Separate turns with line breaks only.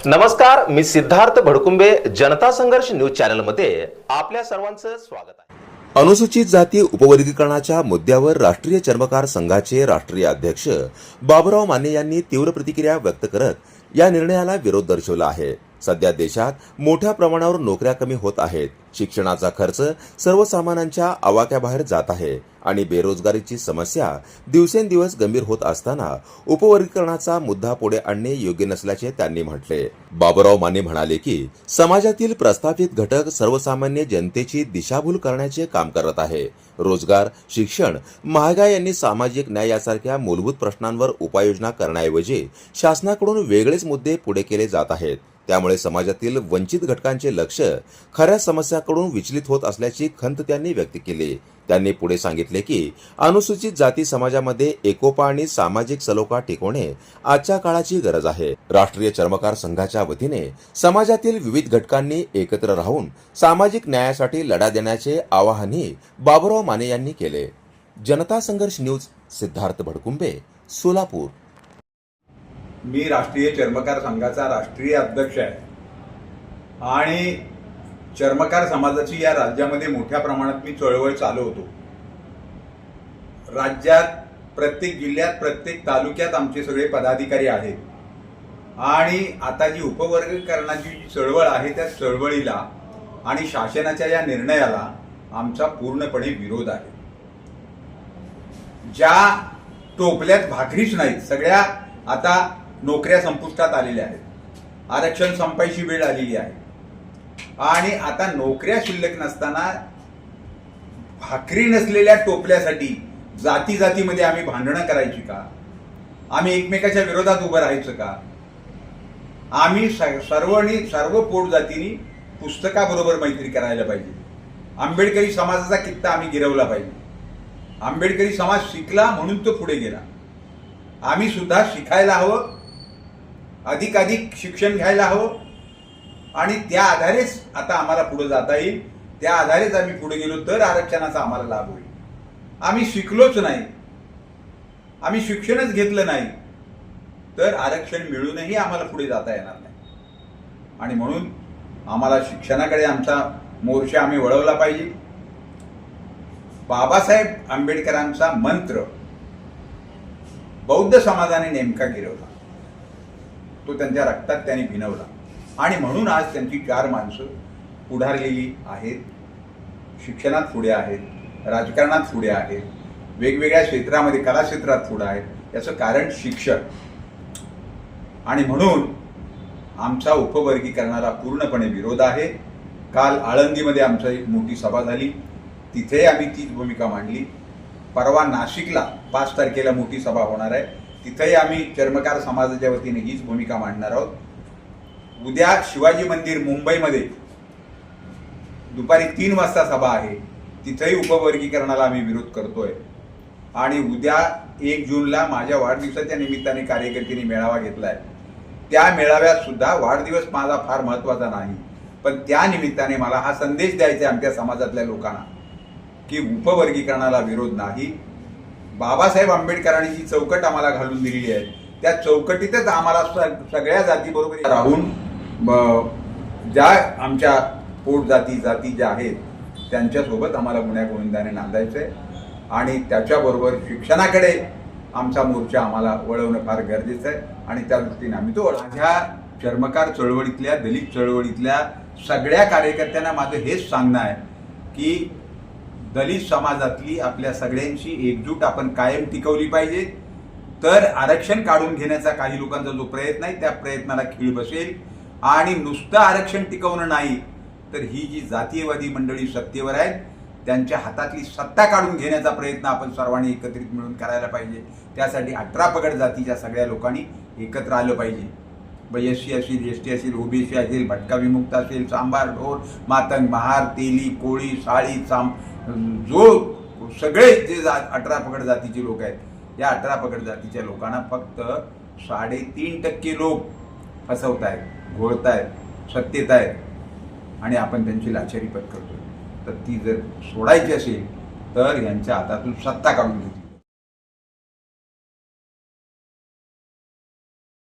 नमस्कार, मी सिद्धार्थ भडकुंबे, जनता संघर्ष न्यूज चॅनलमध्ये आपल्या सर्वांचं स्वागत आहे।
अनुसूचित जाती उपवर्गीकरणाच्या मुद्द्यावर राष्ट्रीय चर्मकार संघाचे राष्ट्रीय अध्यक्ष बाबुराव माने यांनी तीव्र प्रतिक्रिया व्यक्त करत या निर्णयाला विरोध दर्शवला आहे। सध्या देशात मोठ्या प्रमाणावर नोकऱ्या कमी होत आहेत, शिक्षणाचा खर्च सर्वसामान्यांच्या आवाक्याबाहेर जात आहे आणि बेरोजगारीची समस्या दिवसेंदिवस गंभीर होत असताना उपवर्गीकरणाचा मुद्दा पुढे आणणे योग्य नसल्याचे त्यांनी म्हटले। बाबुराव माने म्हणाले की समाजातील प्रस्थापित घटक सर्वसामान्य जनतेची दिशाभूल करण्याचे काम करत आहे। रोजगार, शिक्षण, महागाई यांनी सामाजिक न्याय यासारख्या मूलभूत प्रश्नांवर उपाययोजना करण्याऐवजी शासनाकडून वेगळेच मुद्दे पुढे केले जात आहेत। त्यामुळे समाजातील वंचित घटकांचे लक्ष खऱ्या समस्याकडून विचलित होत असल्याची खंत त्यांनी व्यक्त केली। त्यांनी पुढे सांगितले की अनुसूचित जाती समाजामध्ये एकोपा आणि सामाजिक सलोखा टिकवणे आजच्या काळाची गरज आहे। राष्ट्रीय चर्मकार संघाच्या वतीने समाजातील विविध घटकांनी एकत्र राहून सामाजिक न्यायासाठी लढा देण्याचे आवाहनही बाबुराव माने यांनी केले। जनता संघर्ष न्यूज, सिद्धार्थ भडकुंबे, सोलापूर।
मी राष्ट्रीय चर्मकार संघाचा राष्ट्रीय अध्यक्ष आहे आणि चर्मकार समाजाची या राज्यामध्ये मोठ्या प्रमाणात मी चळवळ चालवतो। राज्यात प्रत्येक जिल्ह्यात, प्रत्येक तालुक्यात आमचे सगळे पदाधिकारी आहेत आणि आता जी उपवर्गीकरणाची जी चळवळ आहे त्या चळवळीला आणि शासनाच्या या निर्णयाला आमचा पूर्णपणे विरोध आहे। ज्या टोपल्यात भाकरीच नाहीत, सगळ्या आता नोकऱ्या संपुष्टात आलेल्या आहेत, आरक्षण संपायची वेळ आलेली आहे आणि आता नोकऱ्या शिल्लक नसताना भाकरी नसलेल्या टोपल्यासाठी जाती जातीमध्ये आम्ही भांडणं करायची का? आम्ही एकमेकाच्या विरोधात उभं राहायचं का? आम्ही सर्व पोट जातींनी पुस्तकाबरोबर मैत्री करायला पाहिजे। आंबेडकरी समाजाचा कित्ता आम्ही गिरवला पाहिजे। आंबेडकरी समाज शिकला म्हणून तो पुढे गेला। आम्ही सुद्धा शिकायला हवं, अधिकाधिक शिक्षण घ्यायला हवं आणि त्या आधारेच आता आम्हाला पुढे जाता येईल। त्या आधारेच आम्ही पुढे गेलो तर आरक्षणाचा आम्हाला लाभ होईल। आम्ही शिकलोच नाही, आम्ही शिक्षणच घेतलं नाही तर आरक्षण मिळूनही आम्हाला पुढे जाता येणार नाही आणि म्हणून आम्हाला शिक्षणाकडे आमचा मोर्चा आम्ही वळवला पाहिजे। बाबासाहेब आंबेडकरांचा मंत्र बौद्ध समाजाने नेमका गिरवला, तो त्यांच्या रक्तात त्यांनी भिनवला आणि म्हणून आज त्यांची 4 माणसं पुढारलेली आहेत, शिक्षणात पुढे आहेत, राजकारणात पुढे आहेत, वेगवेगळ्या क्षेत्रामध्ये, कला क्षेत्रात पुढे आहेत। याचं कारण शिक्षण आणि म्हणून आमचा उपवर्गीकरणाला पूर्णपणे विरोध आहे। काल आळंदीमध्ये आमची एक मोठी सभा झाली, तिथे आम्ही तीच भूमिका मांडली। परवा नाशिकला 5 तारखेला मोठी सभा होणार आहे, तिथेही आम्ही चर्मकार समाजाच्या वतीने हीच भूमिका मांडणार आहोत। उद्या शिवाजी मंदिर मुंबईमध्ये दुपारी 3 वाजता सभा आहे, तिथेही उपवर्गीकरणाला आम्ही विरोध करतोय आणि उद्या 1 जूनला माझ्या वाढदिवसाच्या निमित्ताने कार्यकर्त्यांनी मेळावा घेतलाय। त्या मेळाव्यात सुद्धा वाढदिवस माझा फार महत्त्वाचा नाही, पण त्या निमित्ताने मला हा संदेश द्यायचा आहे आमच्या समाजातल्या लोकांना की उपवर्गीकरणाला विरोध नाही। बाबासाहेब आंबेडकरांनी जी चौकट आम्हाला घालून दिलेली आहे त्या चौकटीतच आम्हाला सगळ्या जातीबरोबर राहून ज्या आमच्या पोट जाती ज्या आहेत त्यांच्यासोबत आम्हाला गुण्या गोविंदाने नांदायचंय आणि त्याच्याबरोबर शिक्षणाकडे आमचा मोर्चा आम्हाला वळवणं फार गरजेचं आहे आणि त्या दृष्टीने आम्ही तो माझ्या चर्मकार चळवळीतल्या, दलित चळवळीतल्या सगळ्या कार्यकर्त्यांना माझं हेच सांगणं आहे की दलित समाजातली आपल्या सगळ्यांची एकजूट आपण कायम टिकवली पाहिजे, तर आरक्षण काढून घेण्याचा काही लोकांचा जो प्रयत्न आहे त्या प्रयत्नाला खीळ बसेल आणि नुसतं आरक्षण टिकवणं नाही तर ही जी जातीयवादी मंडळी सत्तेवर आहेत त्यांच्या हातातली सत्ता काढून घेण्याचा प्रयत्न आपण सर्वांनी एकत्रित मिळून करायला पाहिजे। त्यासाठी 18 पगड जातीच्या सगळ्या लोकांनी एकत्र आलं पाहिजे। SC असेल, ST असेल, OBC असेल, भटका विमुक्त असेल, चांभार, ढोर, मातंग, महार, तेली, कोळी, साळी, जो सगळे जे 18 पगड जातीचे लोक आहेत या 18 पगड जातीच्या लोकांना फक्त 3.5% लोक फसवतायत, घोळतायत, सत्तेत आहेत आणि आपण त्यांची लाचारी पत्करतोय। तर ती जर सोडायची असेल तर यांच्या हातातून सत्ता काढून घेतली